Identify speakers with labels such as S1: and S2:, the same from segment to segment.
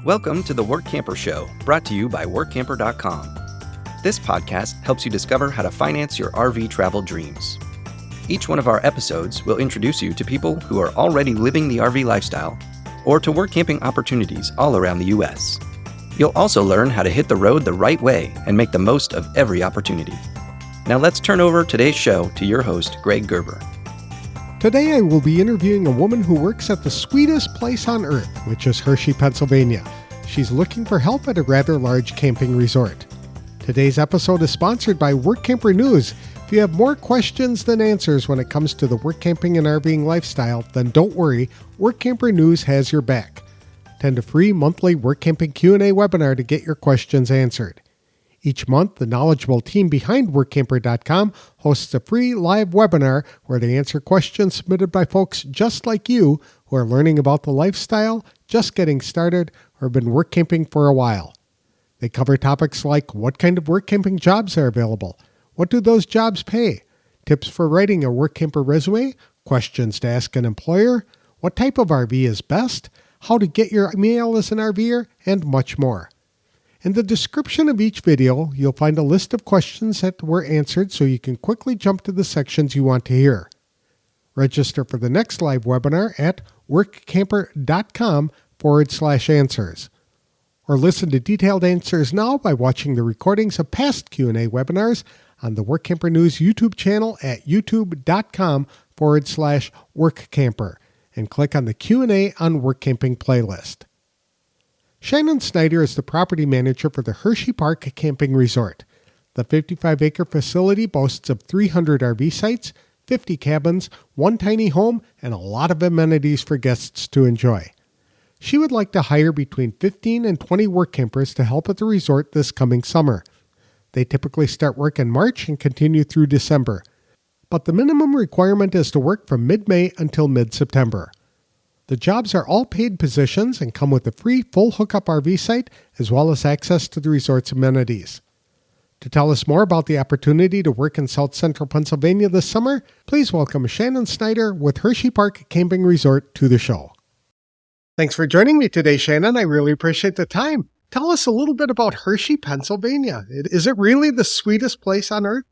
S1: Welcome to the Workamper Show, brought to you by Workamper.com. This podcast helps you discover how to finance your RV travel dreams. Each one of our episodes will introduce you to people who are already living the RV lifestyle or to work camping opportunities all around the U.S. You'll also learn how to hit the road the right way and make the most of every opportunity. Now let's turn over today's show to your host, Greg Gerber.
S2: Today I will be interviewing a woman who works at the sweetest place on earth, which is Hershey, Pennsylvania. She's looking for help at a rather large camping resort. Today's episode is sponsored by Workamper News. If you have more questions than answers when it comes to the work camping and RVing lifestyle, then don't worry, Workamper News has your back. Attend a free monthly work camping Q&A webinar to get your questions answered. Each month, the knowledgeable team behind Workamper.com hosts a free live webinar where they answer questions submitted by folks just like you who are learning about the lifestyle, just getting started, or have been work camping for a while. They cover topics like what kind of work camping jobs are available, what do those jobs pay, tips for writing a work camper resume, questions to ask an employer, what type of RV is best, how to get your mail as an RVer, and much more. In the description of each video, you'll find a list of questions that were answered so you can quickly jump to the sections you want to hear. Register for the next live webinar at workamper.com/answers. Or listen to detailed answers now by watching the recordings of past Q&A webinars on the Workamper News YouTube channel at youtube.com/workcamper and click on the Q&A on Work Camping playlist. Shannon Snyder is the property manager for the Hersheypark Camping Resort. The 55-acre facility boasts of 300 RV sites, 50 cabins, one tiny home, and a lot of amenities for guests to enjoy. She would like to hire between 15 and 20 work campers to help at the resort this coming summer. They typically start work in March and continue through December, but the minimum requirement is to work from mid-May until mid-September. The jobs are all paid positions and come with a free full hookup RV site as well as access to the resort's amenities. To tell us more about the opportunity to work in South Central Pennsylvania this summer, please welcome Shannon Snyder with Hersheypark Camping Resort to the show. Thanks for joining me today, Shannon. I really appreciate the time. Tell us a little bit about Hershey, Pennsylvania. Is it really the sweetest place on earth?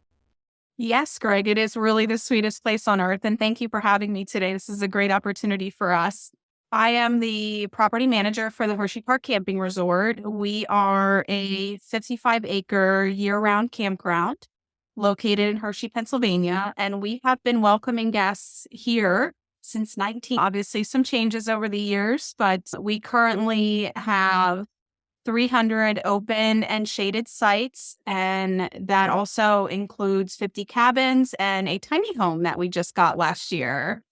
S3: Yes, Greg, it is really the sweetest place on earth. And thank you for having me today. This is a great opportunity for us. I am the property manager for the Hersheypark Camping Resort. We are a 55-acre year-round campground located in Hershey, Pennsylvania. And we have been welcoming guests here since 19. Obviously, some changes over the years, but we currently have 300 open and shaded sites, and that also includes 50 cabins and a tiny home that we just got last year.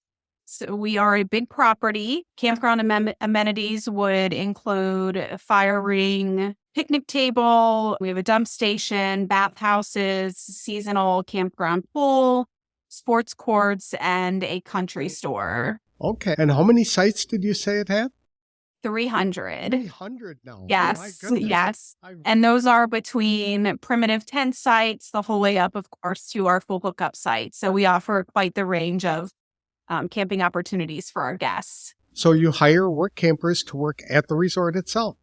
S3: So we are a big property. Campground amenities would include a fire ring, picnic table. We have a dump station, bathhouses, seasonal campground pool, sports courts, and a country store.
S2: Okay. And how many sites did you say it had?
S3: 300.
S2: 300 now.
S3: Yes,
S2: Oh,
S3: yes. And those are between primitive tent sites, the whole way up, of course, to our full hookup sites. So we offer quite the range of camping opportunities for our guests.
S2: So you hire work campers to work at the resort itself?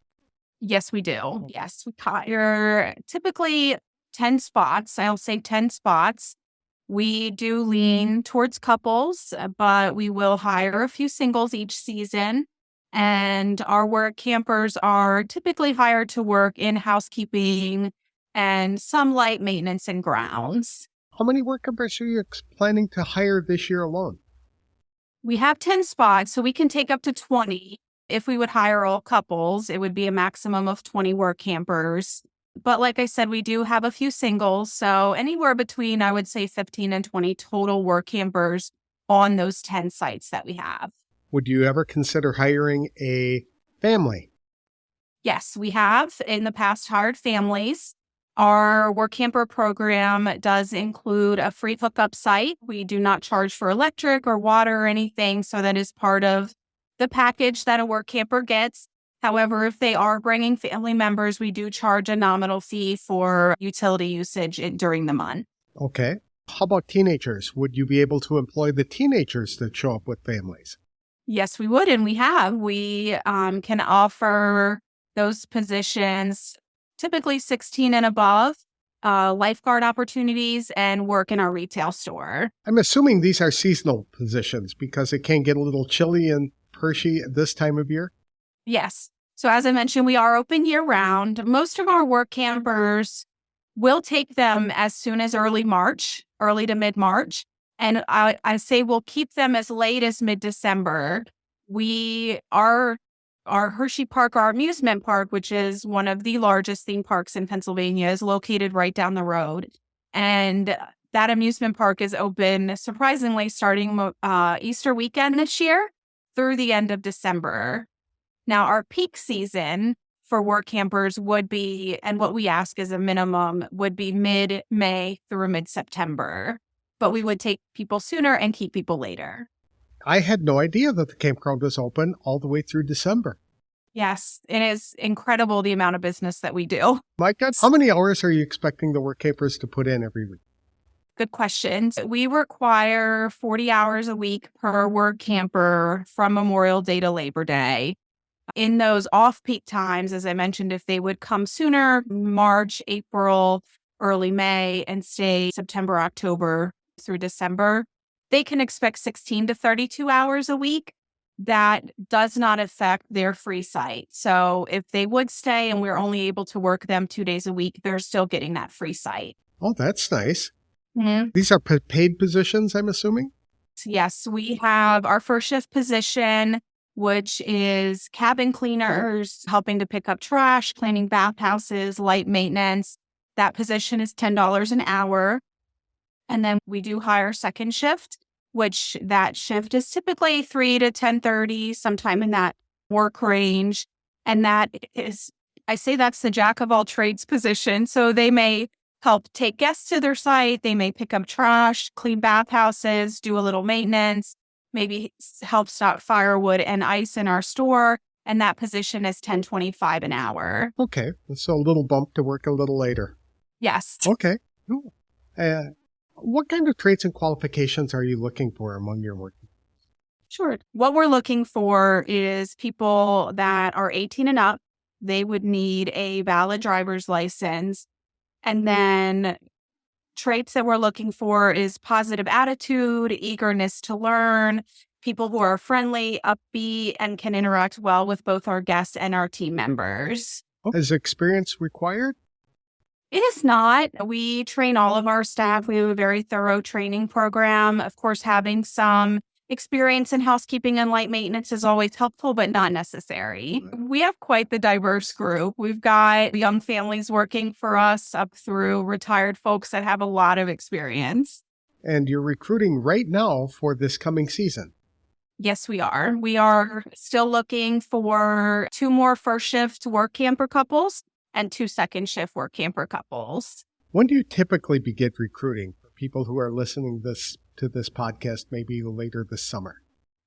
S3: Yes, we do. Yes, we hire typically 10 spots. I'll say 10 spots. We do lean towards couples, but we will hire a few singles each season. And our work campers are typically hired to work in housekeeping and some light maintenance and grounds.
S2: How many work campers are you planning to hire this year alone?
S3: We have 10 spots, so we can take up to 20. If we would hire all couples, it would be a maximum of 20 work campers. But like I said, we do have a few singles, so anywhere between, I would say, 15 and 20 total work campers on those 10 sites that we have.
S2: Would you ever consider hiring a family?
S3: Yes, we have in the past hired families. Our work camper program does include a free hookup site. We do not charge for electric or water or anything, so that is part of the package that a work camper gets. However, if they are bringing family members, we do charge a nominal fee for utility usage during the month.
S2: Okay. How about teenagers? Would you be able to employ the teenagers that show up with families?
S3: Yes, we would, and we have. We can offer those positions, typically 16 and above, lifeguard opportunities, and work in our retail store.
S2: I'm assuming these are seasonal positions because it can get a little chilly in Hershey at this time of year.
S3: Yes. So as I mentioned, we are open year round. Most of our work campers will take them as soon as early to mid-March. And I say we'll keep them as late as mid-December. Our Hersheypark, our amusement park, which is one of the largest theme parks in Pennsylvania, is located right down the road. And that amusement park is open, surprisingly, starting Easter weekend this year through the end of December. Now, our peak season for work campers would be, and what we ask as a minimum, would be mid-May through mid-September. But we would take people sooner and keep people later.
S2: I had no idea that the campground was open all the way through December.
S3: Yes, it is incredible the amount of business that we do.
S2: My God, how many hours are you expecting the work campers to put in every week?
S3: Good questions. We require 40 hours a week per work camper from Memorial Day to Labor Day. In those off-peak times, as I mentioned, if they would come sooner, March, April, early May, and stay September, October through December, they can expect 16 to 32 hours a week. That does not affect their free site. So if they would stay and we're only able to work them 2 days a week, they're still getting that free site.
S2: Oh, that's nice.
S3: Mm-hmm.
S2: These are paid positions, I'm assuming?
S3: Yes, we have our first shift position, which is cabin cleaners, helping to pick up trash, cleaning bathhouses, light maintenance. That position is $10 an hour. And then we do hire second shift, which that shift is typically 3 to 10:30, sometime in that work range. And that is, I say that's the jack of all trades position. So they may help take guests to their site. They may pick up trash, clean bathhouses, do a little maintenance, maybe help stock firewood and ice in our store. And that position is $10.25 an hour.
S2: Okay. So a little bump to work a little later.
S3: Yes.
S2: Okay. Cool. What kind of traits and qualifications are you looking for among your workers?
S3: Sure. What we're looking for is people that are 18 and up. They would need a valid driver's license. And then traits that we're looking for is positive attitude, eagerness to learn, people who are friendly, upbeat, and can interact well with both our guests and our team members.
S2: Is experience required?
S3: It is not. We train all of our staff. We have a very thorough training program. Of course, having some experience in housekeeping and light maintenance is always helpful, but not necessary. We have quite the diverse group. We've got young families working for us up through retired folks that have a lot of experience.
S2: And you're recruiting right now for this coming season.
S3: Yes, we are. We are still looking for 2 more first shift work camper couples and 2 second shift work camper couples.
S2: When do you typically begin recruiting for people who are listening to this podcast maybe later this summer?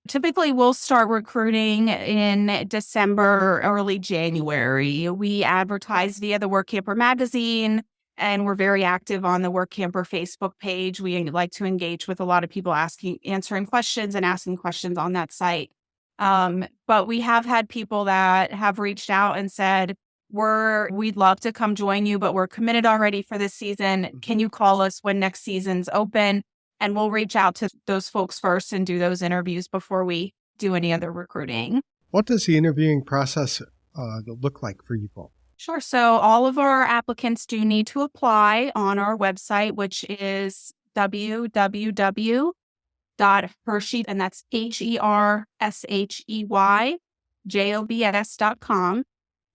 S3: Typically, we'll start recruiting in December, early January. We advertise via the Workamper magazine, and we're very active on the Workamper Facebook page. We like to engage with a lot of people answering questions and asking questions on that site. But we have had people that have reached out and said, we'd love to come join you, but we're committed already for this season. Can you call us when next season's open? And we'll reach out to those folks first and do those interviews before we do any other recruiting.
S2: What does the interviewing process look like for you both?
S3: Sure. So all of our applicants do need to apply on our website, which is www.Hershey, and that's HERSHEYJOBS.com.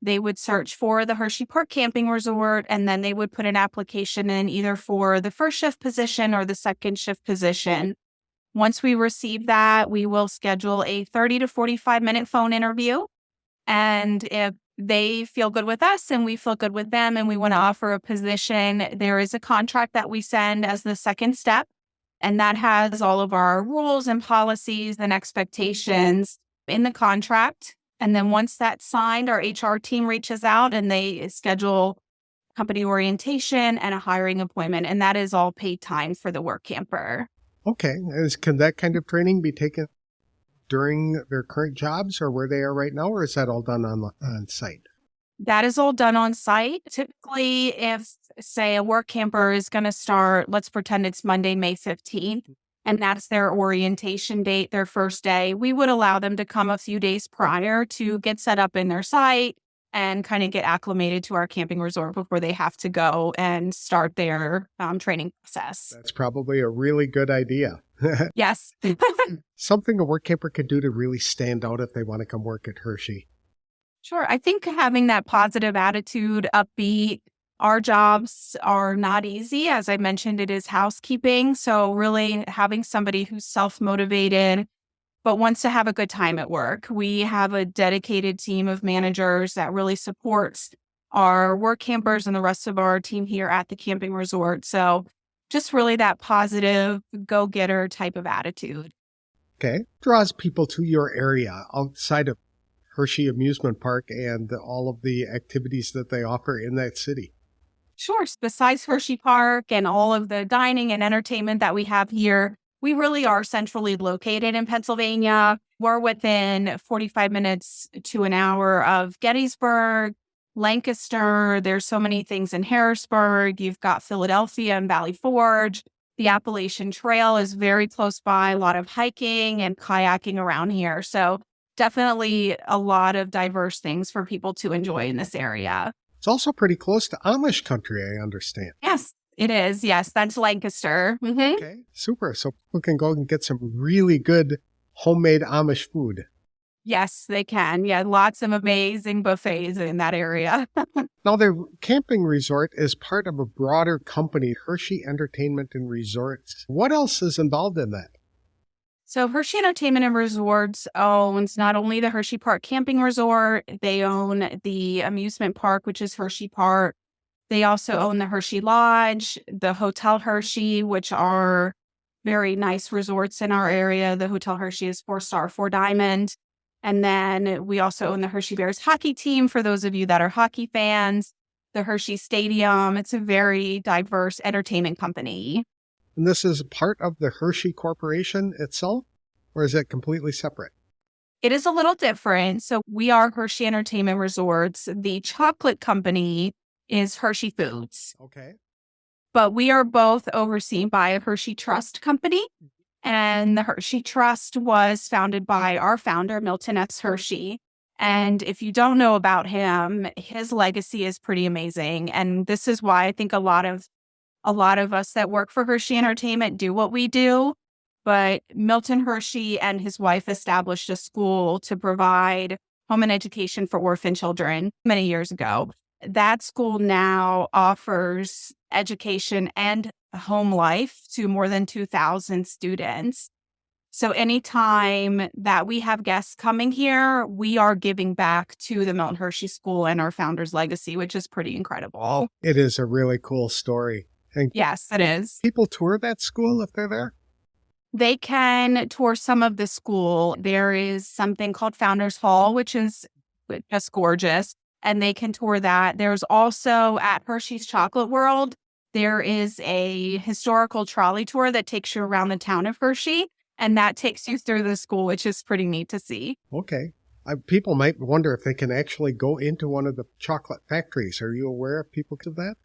S3: They would search for the Hersheypark Camping Resort, and then they would put an application in either for the first shift position or the second shift position. Once we receive that, we will schedule a 30 to 45-minute phone interview. And if they feel good with us and we feel good with them and we want to offer a position, there is a contract that we send as the second step. And that has all of our rules and policies and expectations in the contract. And then once that's signed, our HR team reaches out and they schedule company orientation and a hiring appointment. And that is all paid time for the work camper.
S2: Okay. Can that kind of training be taken during their current jobs or where they are right now, or is that all done on site?
S3: That is all done on site. Typically, if, say, a work camper is going to start, let's pretend it's Monday, May 15th, and that's their orientation date, their first day, we would allow them to come a few days prior to get set up in their site and kind of get acclimated to our camping resort before they have to go and start their training process.
S2: That's probably a really good idea.
S3: Yes.
S2: Something a work camper could do to really stand out if they want to come work at Hershey.
S3: Sure. I think having that positive attitude, upbeat, our jobs are not easy. As I mentioned, it is housekeeping. So really having somebody who's self-motivated, but wants to have a good time at work. We have a dedicated team of managers that really supports our work campers and the rest of our team here at the camping resort. So just really that positive go-getter type of attitude.
S2: Okay. Draws people to your area outside of Hershey Amusement Park and all of the activities that they offer in that city.
S3: Sure. Besides Hersheypark and all of the dining and entertainment that we have here, we really are centrally located in Pennsylvania. We're within 45 minutes to an hour of Gettysburg, Lancaster. There's so many things in Harrisburg. You've got Philadelphia and Valley Forge. The Appalachian Trail is very close by, a lot of hiking and kayaking around here. So definitely a lot of diverse things for people to enjoy in this area.
S2: It's also pretty close to Amish country, I understand.
S3: Yes, it is. Yes, that's Lancaster. Mm-hmm.
S2: Okay, super. So people can go and get some really good homemade Amish food.
S3: Yes, they can. Yeah, lots of amazing buffets in that area.
S2: Now, the camping resort is part of a broader company, Hershey Entertainment and Resorts. What else is involved in that?
S3: So Hershey Entertainment and Resorts owns not only the Hersheypark Camping Resort, they own the amusement park, which is Hersheypark. They also own the Hershey Lodge, the Hotel Hershey, which are very nice resorts in our area. The Hotel Hershey is 4-star, 4-diamond. And then we also own the Hershey Bears hockey team for those of you that are hockey fans, the Hershey Stadium. It's a very diverse entertainment company.
S2: And this is part of the Hershey Corporation itself, or is it completely separate?
S3: It is a little different. So we are Hershey Entertainment Resorts. The chocolate company is Hershey Foods.
S2: Okay.
S3: But we are both overseen by a Hershey Trust company. And the Hershey Trust was founded by our founder, Milton S. Hershey. And if you don't know about him, his legacy is pretty amazing. And this is why I think a lot of us that work for Hershey Entertainment do what we do. But Milton Hershey and his wife established a school to provide home and education for orphan children many years ago. That school now offers education and home life to more than 2,000 students. So anytime that we have guests coming here, we are giving back to the Milton Hershey School and our founder's legacy, which is pretty incredible.
S2: It is a really cool story. And
S3: yes, it is.
S2: People tour that school if they're there?
S3: They can tour some of the school. There is something called Founders Hall, which is just gorgeous, and they can tour that. There's also at Hershey's Chocolate World, there is a historical trolley tour that takes you around the town of Hershey, and that takes you through the school, which is pretty neat to see.
S2: Okay. People might wonder if they can actually go into one of the chocolate factories. Are you aware of people of that?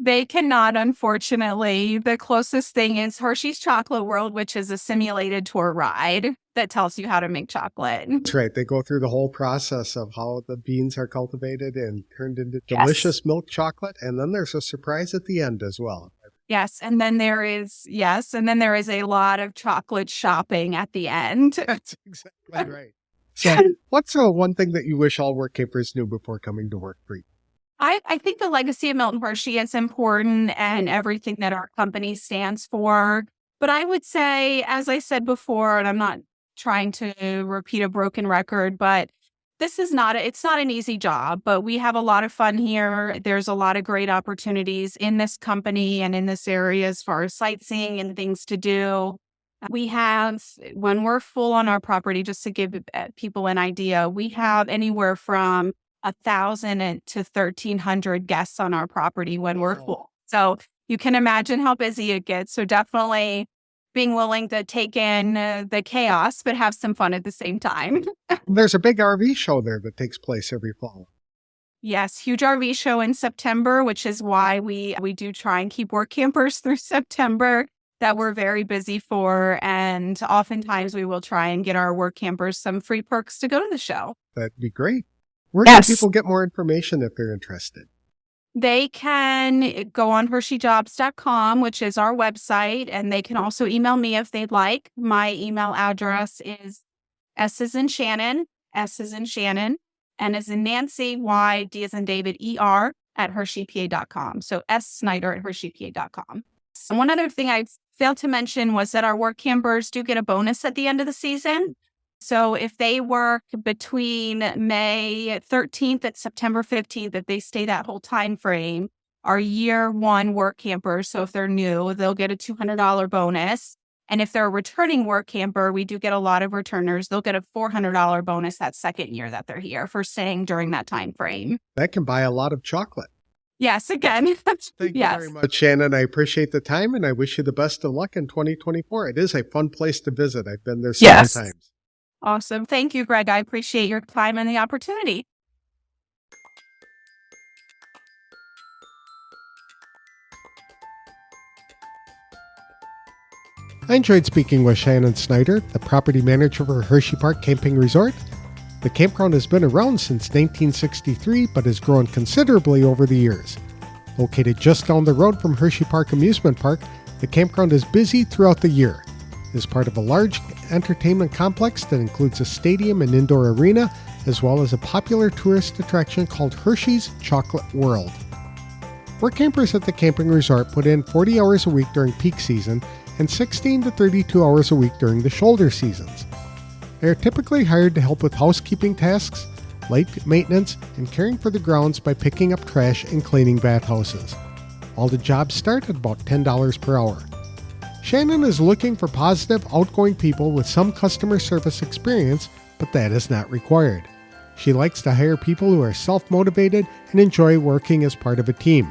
S3: They cannot, unfortunately. The closest thing is Hershey's Chocolate World, which is a simulated tour ride that tells you how to make chocolate.
S2: That's right. They go through the whole process of how the beans are cultivated and turned into delicious milk chocolate. And then there's a surprise at the end as well.
S3: Yes. And then there is a lot of chocolate shopping at the end.
S2: That's exactly right. So what's one thing that you wish all work campers knew before coming to work for you?
S3: I think the legacy of Milton Hershey is important and everything that our company stands for. But I would say, as I said before, and I'm not trying to repeat a broken record, but it's not an easy job, but we have a lot of fun here. There's a lot of great opportunities in this company and in this area as far as sightseeing and things to do. We have, when we're full on our property, just to give people an idea, we have anywhere from 1,000 to 1,300 guests on our property when we're full. So you can imagine how busy it gets. So definitely being willing to take in the chaos, but have some fun at the same time.
S2: There's a big RV show there that takes place every fall.
S3: Yes, huge RV show in September, which is why we do try and keep work campers through September that we're very busy for. And oftentimes we will try and get our work campers some free perks to go to the show.
S2: That'd be great. Where can people get more information if they're interested?
S3: They can go on Hersheyjobs.com, which is our website, and they can also email me if they'd like. My email address is S as in Shannon, N as in Nancy, Y, D as in David, ER at Hersheypa.com. So S Snyder at Hersheypa.com. And one other thing I failed to mention was that our work campers do get a bonus at the end of the season. So if they work between May 13th and September 15th, if they stay that whole time frame, our year one work campers, so if they're new, they'll get a $200 bonus. And if they're a returning work camper, we do get a lot of returners. They'll get a $400 bonus that second year that they're here for staying during that time frame.
S2: That can buy a lot of chocolate.
S3: Yes, again.
S2: Thank you very much, Shannon. I appreciate the time, and I wish you the best of luck in 2024. It is a fun place to visit. I've been there several times.
S3: Awesome. Thank you, Greg. I appreciate your time and the opportunity.
S2: I enjoyed speaking with Shannon Snyder, the property manager for Hersheypark Camping Resort. The campground has been around since 1963, but has grown considerably over the years. Located just down the road from Hersheypark Amusement Park, the campground is busy throughout the year. It is part of a large entertainment complex that includes a stadium and indoor arena, as well as a popular tourist attraction called Hershey's Chocolate World. Work campers at the camping resort put in 40 hours a week during peak season and 16 to 32 hours a week during the shoulder seasons. They are typically hired to help with housekeeping tasks, light maintenance, and caring for the grounds by picking up trash and cleaning bathhouses. All the jobs start at about $10 per hour. Shannon is looking for positive, outgoing people with some customer service experience, but that is not required. She likes to hire people who are self-motivated and enjoy working as part of a team.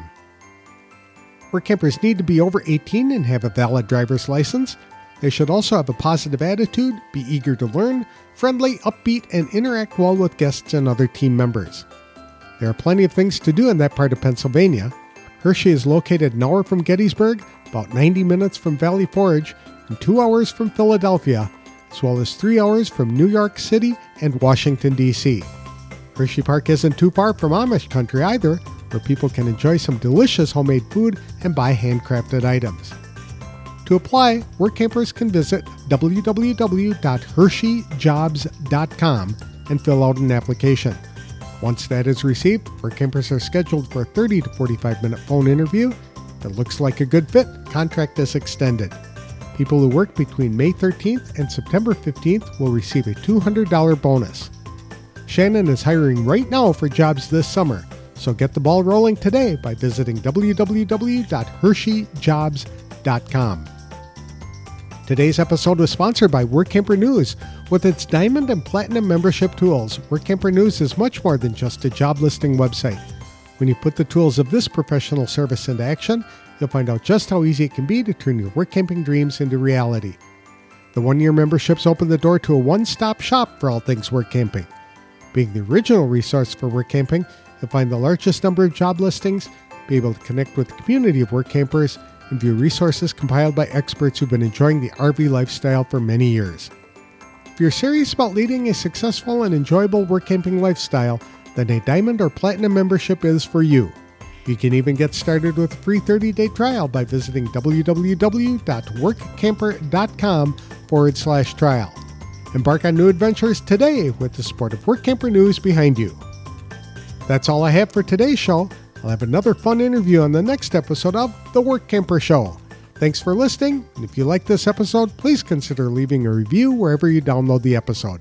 S2: Work campers need to be over 18 and have a valid driver's license. They should also have a positive attitude, be eager to learn, friendly, upbeat, and interact well with guests and other team members. There are plenty of things to do in that part of Pennsylvania. Hershey is located an hour from Gettysburg, about 90 minutes from Valley Forge, and 2 hours from Philadelphia, as well as 3 hours from New York City and Washington, D.C. Hersheypark isn't too far from Amish country either, where people can enjoy some delicious homemade food and buy handcrafted items. To apply, work campers can visit www.hersheyjobs.com and fill out an application. Once that is received, work campers are scheduled for a 30 to 45-minute phone interview. If it looks like a good fit, contract is extended. People who work between May 13th and September 15th will receive a $200 bonus. Shannon is hiring right now for jobs this summer, so get the ball rolling today by visiting www.hersheyjobs.com. Today's episode was sponsored by Workamper News. With its Diamond and Platinum membership tools, Workamper News is much more than just a job listing website. When you put the tools of this professional service into action, you'll find out just how easy it can be to turn your work camping dreams into reality. The one-year memberships open the door to a one-stop shop for all things work camping. Being the original resource for work camping, you'll find the largest number of job listings, be able to connect with the community of work campers, and view resources compiled by experts who've been enjoying the RV lifestyle for many years. If you're serious about leading a successful and enjoyable work camping lifestyle, then a Diamond or Platinum membership is for you. You can even get started with a free 30-day trial by visiting www.workamper.com/trial. Embark on new adventures today with the support of Workamper News behind you. That's all I have for today's show. I'll have another fun interview on the next episode of The Workamper Show. Thanks for listening, and if you like this episode, please consider leaving a review wherever you download the episode.